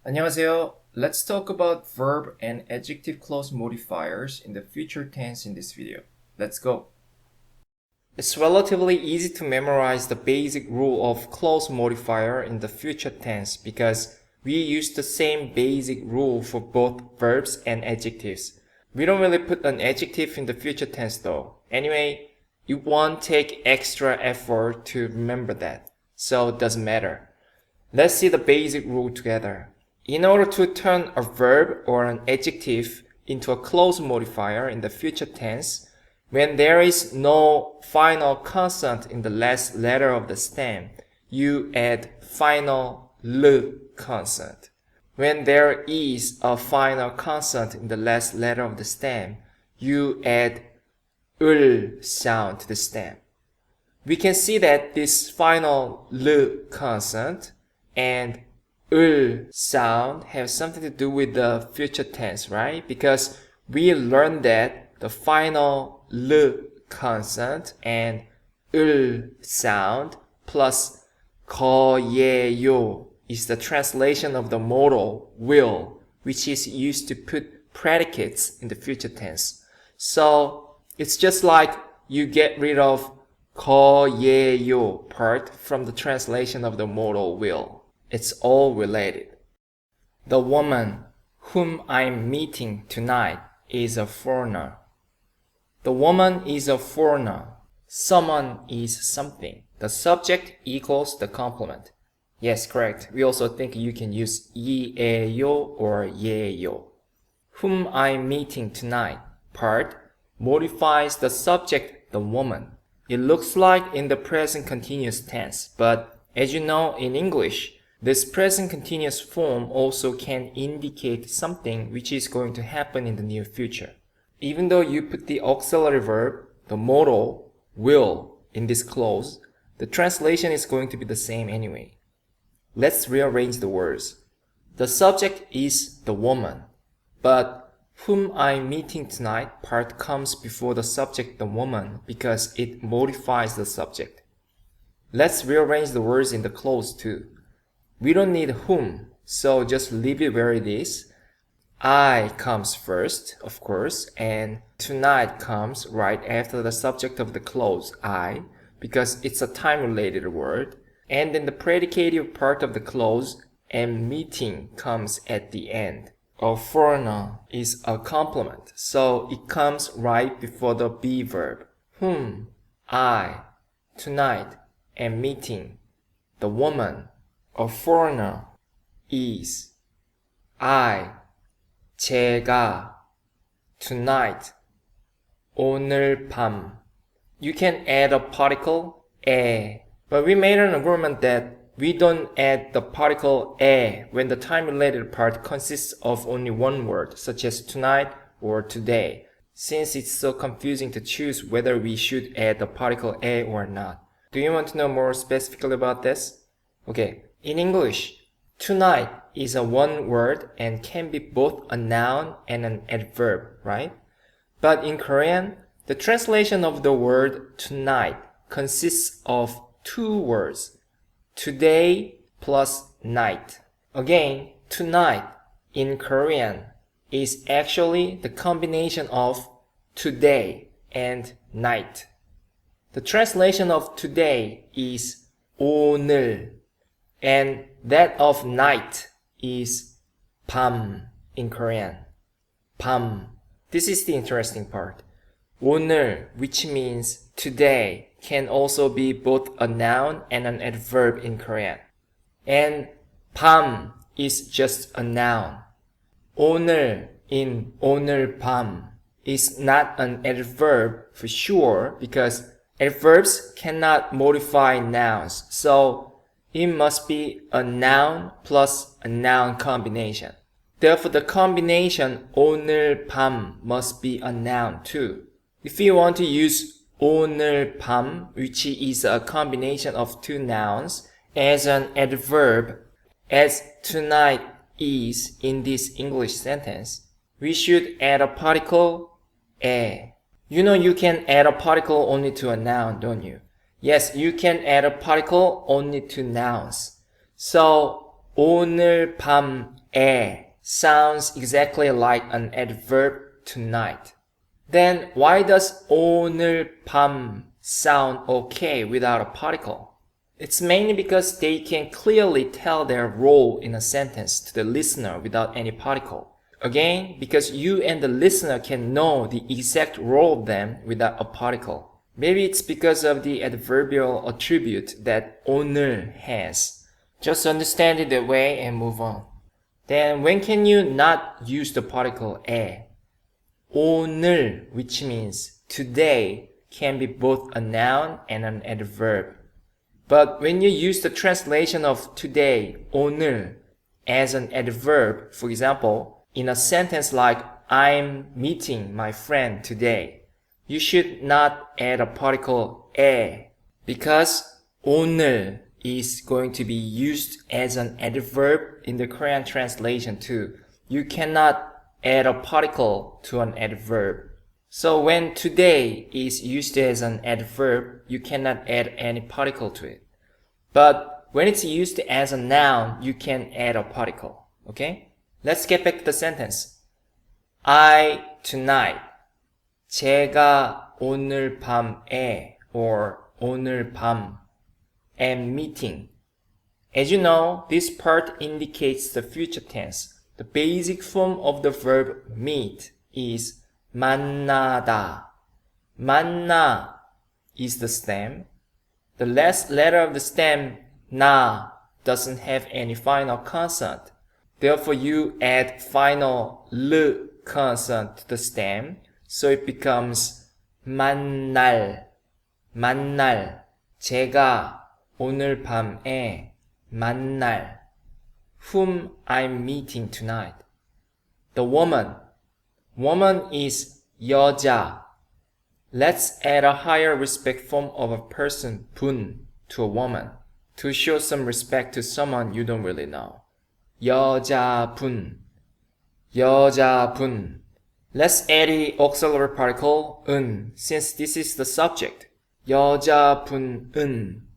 안녕하세요. Let's talk about verb and adjective clause modifiers in the future tense in this video. Let's go. It's relatively easy to memorize the basic rule of clause modifier in the future tense because we use the same basic rule for both verbs and adjectives. We don't really put an adjective in the future tense though. Anyway, it won't take extra effort to remember that, so it doesn't matter. Let's see the basic rule together. In order to turn a verb or an adjective into a clause modifier in the future tense, when there is no final consonant in the last letter of the stem, you add final L consonant. When there is a final consonant in the last letter of the stem, you add 을 sound to the stem. We can see that this final L consonant and 을 sound have something to do with the future tense, right? Because we learned that the final L consonant and 을 sound plus 거예요 is the translation of the modal will, which is used to put predicates in the future tense. So it's just like you get rid of 거예요 part from the translation of the modal will. It's all related. The woman whom I'm meeting tonight is a foreigner. The woman is a foreigner. Someone is something. The subject equals the complement. Yes, correct. We also think you can use 이에요 or 예요. Whom I'm meeting tonight part modifies the subject, the woman. It looks like in the present continuous tense, but as you know in English, this present continuous form also can indicate something which is going to happen in the near future. Even though you put the auxiliary verb, the modal, will, in this clause, the translation is going to be the same anyway. Let's rearrange the words. The subject is the woman, but whom I'm meeting tonight part comes before the subject, the woman, because it modifies the subject. Let's rearrange the words in the clause too. We don't need whom, so just leave it where it is. I comes first, of course, and tonight comes right after the subject of the clause, I, because it's a time-related word. And then the predicative part of the clause, and meeting, comes at the end. A foreigner is a complement, so it comes right before the be verb. Whom, I, tonight, and meeting, the woman, a foreigner, is, I, 제가, tonight, 오늘 밤. You can add a particle, 에, but we made an agreement that we don't add the particle 에 when the time-related part consists of only one word, such as tonight or today, since it's so confusing to choose whether we should add the particle 에 or not. Do you want to know more specifically about this? Okay. In English, tonight is a one word and can be both a noun and an adverb, right? But in Korean, the translation of the word tonight consists of two words, today plus night. Again, tonight in Korean is actually the combination of today and night. The translation of today is 오늘. And that of night is 밤 in Korean. 밤. This is the interesting part. 오늘, which means today, can also be both a noun and an adverb in Korean. And 밤 is just a noun. 오늘 in 오늘 밤 is not an adverb for sure because adverbs cannot modify nouns. So it must be a noun plus a noun combination. Therefore, the combination 오늘 밤 must be a noun too. If you want to use 오늘 밤, which is a combination of two nouns, as an adverb, as tonight is in this English sentence, we should add a particle 에. You know you can add a particle only to a noun, don't you? Yes, you can add a particle only to nouns. So 오늘 밤 에 sounds exactly like an adverb tonight. Then why does 오늘 밤 sound okay without a particle? It's mainly because they can clearly tell their role in a sentence to the listener without any particle. Again, because you and the listener can know the exact role of them without a particle. Maybe it's because of the adverbial attribute that 오늘 has. Just understand it that way and move on. Then when can you not use the particle 에? 오늘, which means today, can be both a noun and an adverb. But when you use the translation of today, 오늘, as an adverb, for example, in a sentence like I'm meeting my friend today, you should not add a particle 에 because 오늘 is going to be used as an adverb in the Korean translation too. You cannot add a particle to an adverb. So when today is used as an adverb, you cannot add any particle to it. But when it's used as a noun, you can add a particle. Okay? Let's get back to the sentence. I tonight. 제가 오늘 밤에 or 오늘 밤 am meeting. As you know, this part indicates the future tense. The basic form of the verb meet is 만나다. 만나 is the stem. The last letter of the stem, 나, doesn't have any final consonant. Therefore, you add final l consonant to the stem, so it becomes 만날. 만날. 제가 오늘 밤에 만날. Whom I'm meeting tonight. The woman. Woman is 여자. Let's add a higher respect form of a person, 분, to a woman, to show some respect to someone you don't really know. 여자분. 여자분. Let's add the auxiliary particle, 은, since this is the subject. 여자분은.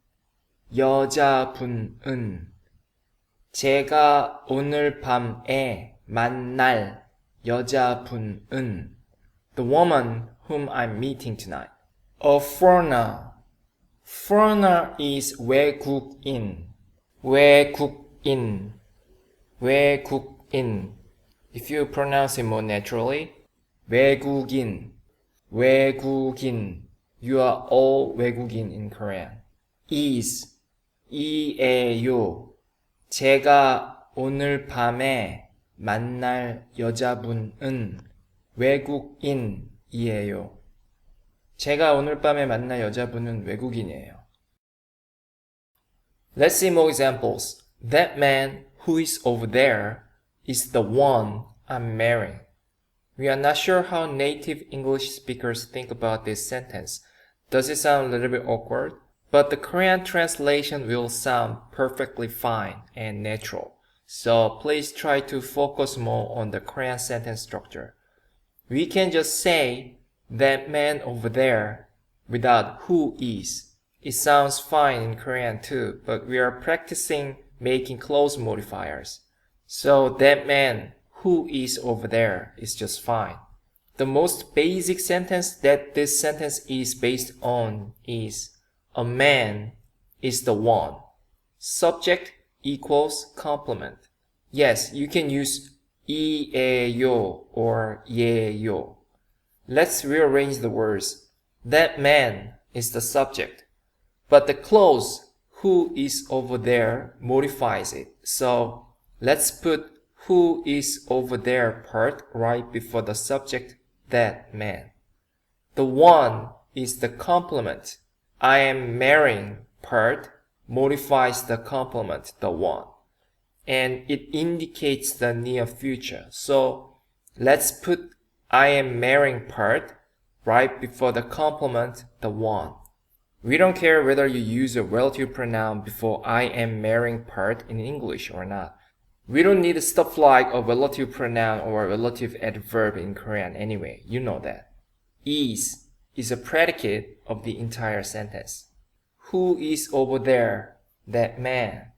여자분은. 제가 오늘 밤에 만날 여자분은. The woman whom I'm meeting tonight. A foreigner. Foreigner is 외국인. 외국인. 외국인. If you pronounce it more naturally, 외국인. 외국인. You are all 외국인 in Korean. Is. 이에요. 제가 오늘 밤에 만날 여자분은 외국인이에요. 제가 오늘 밤에 만날 여자분은 외국인이에요. Let's see more examples. That man who is over there is the one I'm marrying. We are not sure how native English speakers think about this sentence. Does it sound a little bit awkward? But the Korean translation will sound perfectly fine and natural. So please try to focus more on the Korean sentence structure. We can just say that man over there without who is. It sounds fine in Korean too, but we are practicing making close modifiers. So that man who is over there is just fine. The most basic sentence that this sentence is based on is a man is the one. Subject equals complement. Yes, you can use 이에요 or 예요. Let's rearrange the words. That man is the subject, but the clause who is over there modifies it. So let's put who is over there part right before the subject, that man. The one is the complement. I am marrying part modifies the complement, the one. And it indicates the near future. So let's put I am marrying part right before the complement, the one. We don't care whether you use a relative pronoun before I am marrying part in English or not. We don't need stuff like a relative pronoun or a relative adverb in Korean anyway. You know that. Is a predicate of the entire sentence. Who is over there? That man.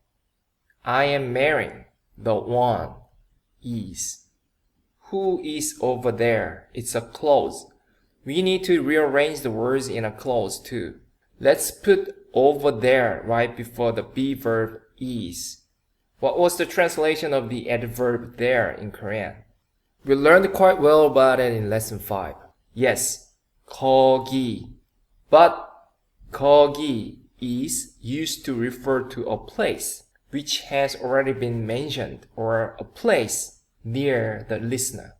I am marrying the one. is. Who is over there? It's a clause. We need to rearrange the words in a clause too. Let's put over there right before the be verb is. What was the translation of the adverb there in Korean? We learned quite well about it in lesson 5. Yes, 거기. But 거기 is used to refer to a place which has already been mentioned, or a place near the listener.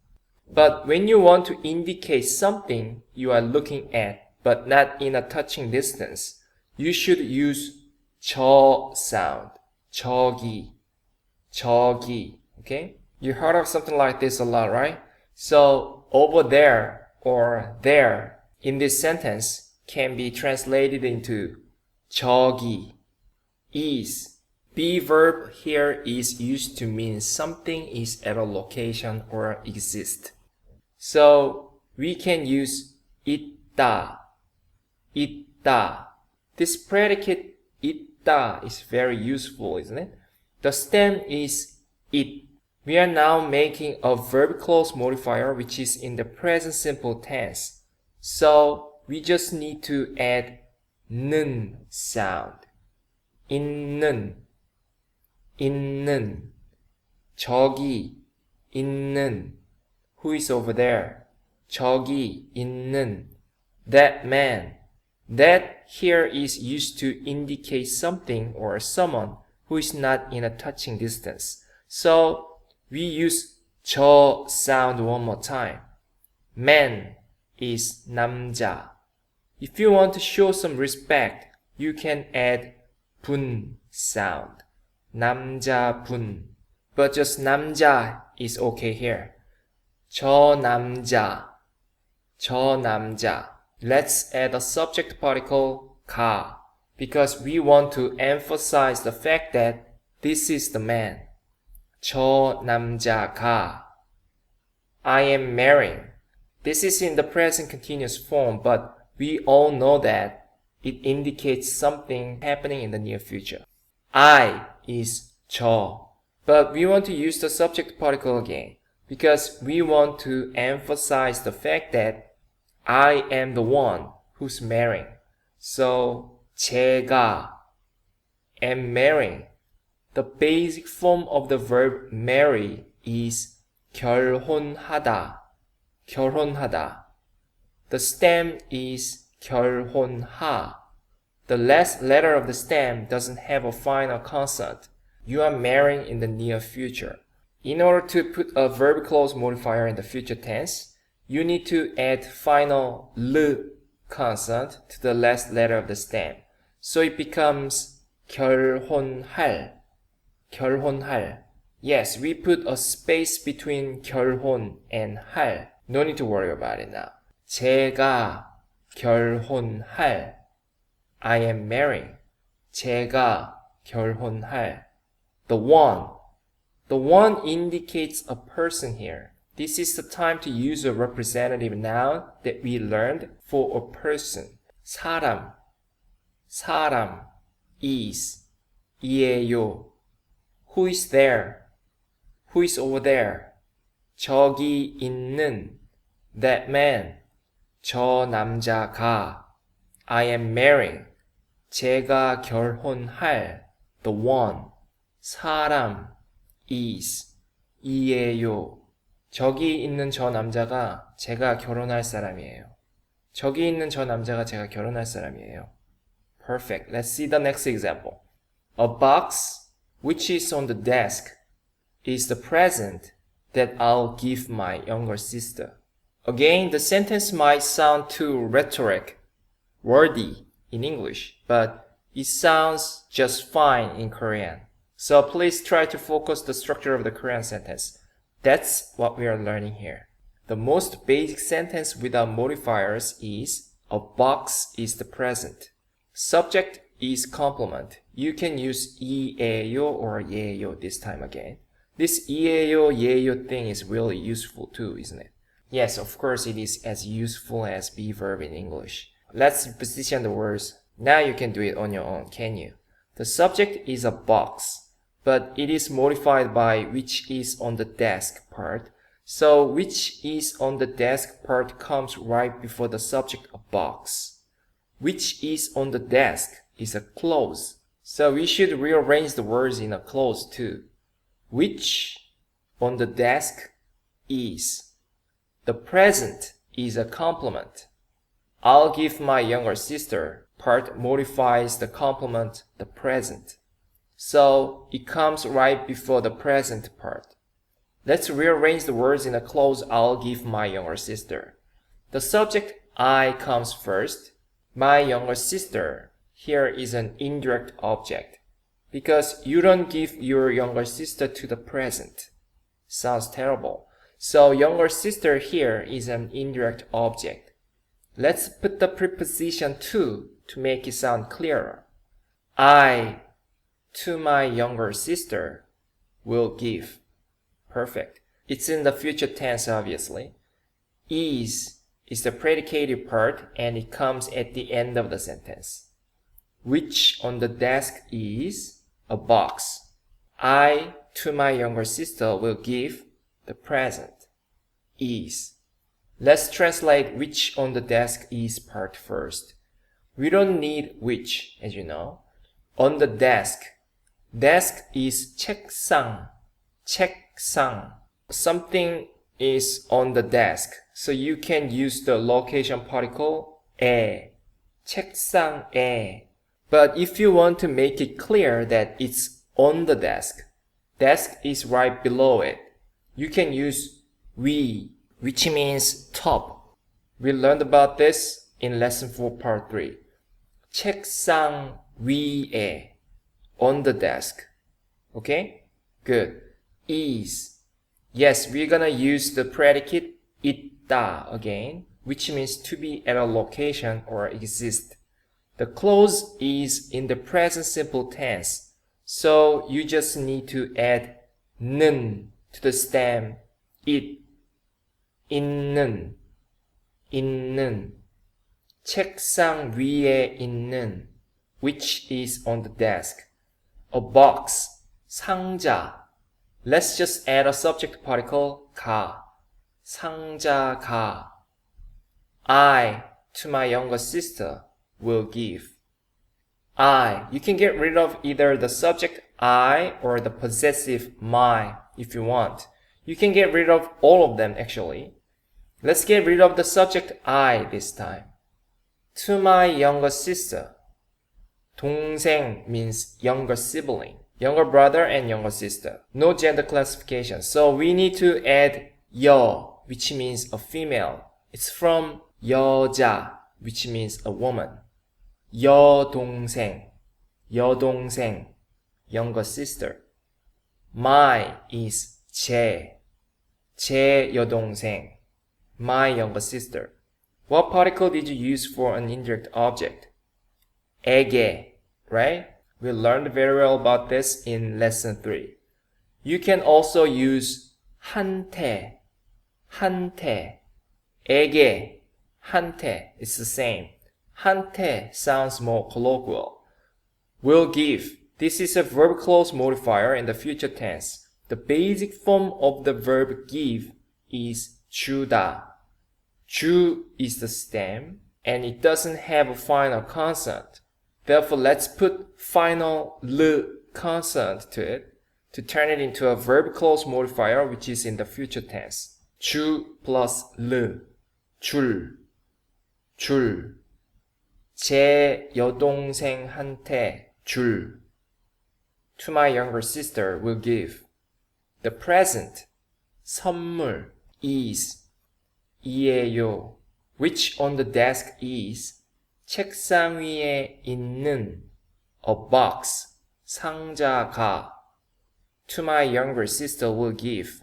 But when you want to indicate something you are looking at but not in a touching distance, you should use 저 sound. 저기. 저기. Okay? You heard of something like this a lot, right? So over there or there in this sentence can be translated into 저기. Is. Be verb here is used to mean something is at a location or exist. So we can use 있다. 있다. This predicate 있다 is very useful, isn't it? The stem is it. We are now making a verb clause modifier which is in the present simple tense. So we just need to add 는 sound. 있는. 있는. 저기. 있는. Who is over there? 저기. 있는. That man. That here is used to indicate something or someone who is not in a touching distance. So we use 저 sound one more time. Man is 남자. If you want to show some respect, you can add 분 sound. 남자분. But just 남자 is okay here. 저 남자. 저 남자. Let's add a subject particle 가, because we want to emphasize the fact that this is the man. 저 남자가. I am marrying. This is in the present continuous form, but we all know that it indicates something happening in the near future. I is 저, but we want to use the subject particle again, because we want to emphasize the fact that I am the one who's marrying. So 제가 am marrying. The basic form of the verb marry is 결혼하다. 결혼하다. The stem is 결혼하. The last letter of the stem doesn't have a final consonant. You are marrying in the near future. In order to put a verb clause modifier in the future tense, you need to add final L consonant to the last letter of the stem. So it becomes 결혼할. 결혼할. Yes, we put a space between 결혼 and 할. No need to worry about it now. 제가 결혼할. I am marrying. 제가 결혼할. The one. The one indicates a person here. This is the time to use a representative noun that we learned for a person. 사람. 사람. is. 이에요. Who is there? Who is over there? 저기 있는. That man. 저 남자가. I am marrying. 제가 결혼할. The one. 사람. is. 이에요. 저기 있는 저 남자가 제가 결혼할 사람이에요. 저기 있는 저 남자가 제가 결혼할 사람이에요. Perfect. Let's see the next example. A box which is on the desk is the present that I'll give my younger sister. Again, the sentence might sound too rhetoric, wordy in English, but it sounds just fine in Korean. So please try to focus the structure of the Korean sentence. That's what we are learning here. The most basic sentence without modifiers is a box is the present. Subject is complement. You can use 이에요 or 예요 this time again. This 이에요, 예요 thing is really useful too, isn't it? Yes, of course it is as useful as be verb in English. Let's position the words. Now you can do it on your own, can you? The subject is a box. but it is modified by which is on the desk part. So which is on the desk part comes right before the subject a box. Which is on the desk is a clause. So we should rearrange the words in a clause too. Which on the desk is. The present is a complement. I'll give my younger sister part modifies the complement the present. So it comes right before the present part. Let's rearrange the words in a clause I'll give my younger sister. The subject I comes first. My younger sister here is an indirect object because you don't give your younger sister to the present. Sounds terrible. So younger sister here is an indirect object. Let's put the preposition to make it sound clearer. I to my younger sister will give. Perfect. It's in the future tense obviously. Is the predicated part and it comes at the end of the sentence. Which on the desk is a box. I to my younger sister will give the present. Is. Let's translate which on the desk is part first. We don't need which, as you know. On the desk. Desk is 책상. 책상. Something is on the desk. So you can use the location particle 에. 책상에. But if you want to make it clear that it's on the desk, desk is right below it, you can use 위, which means top. We learned about this in lesson 4 part 3. 책상 위에, on the desk. Okay? Good. Is. Yes, we're gonna use the predicate 있다 again, which means to be at a location or exist. The clause is in the present simple tense, so you just need to add 는 to the stem. it. 있는. 있는. 책상 위에 있는, which is on the desk. A box. 상자. Let's just add a subject particle 가. 상자가. I to my younger sister will give. I. You can get rid of either the subject I or the possessive my if you want. You can get rid of all of them actually. Let's get rid of the subject I this time. To my younger sister. 동생 means younger sibling. Younger brother and younger sister. No gender classification. So we need to add 여, which means a female. It's from 여자, which means a woman. 여동생, 여동생, younger sister. My is 제, 제 여동생, my younger sister. What particle did you use for an indirect object? 에게, right? We learned very well about this in lesson 3. You can also use 한테, 한테, 에게, 한테. It's the same. 한테 sounds more colloquial. Will give. This is a verb clause modifier in the future tense. The basic form of the verb give is 주다. 주 is the stem, and it doesn't have a final consonant. Therefore, let's put final l consonant to it to turn it into a verb clause modifier, which is in the future tense. 주 plus l. 줄. 줄. 제 여동생한테 줄. To my younger sister will give. The present. 선물. is. 이에요. Which on the desk is. 책상 위에 있는. A box. 상자가. To my younger sister will give.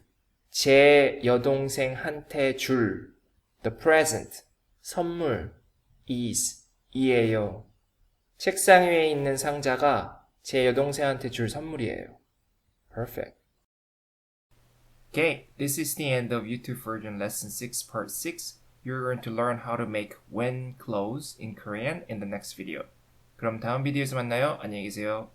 제 여동생한테 줄. The present. 선물. is. 이에요. 책상 위에 있는 상자가 제 여동생한테 줄 선물이에요. Perfect. Okay, this is the end of YouTube version lesson 6 part 6. You're going to learn how to make when clause in Korean in the next video. 그럼 다음 비디오에서 만나요. 안녕히 계세요.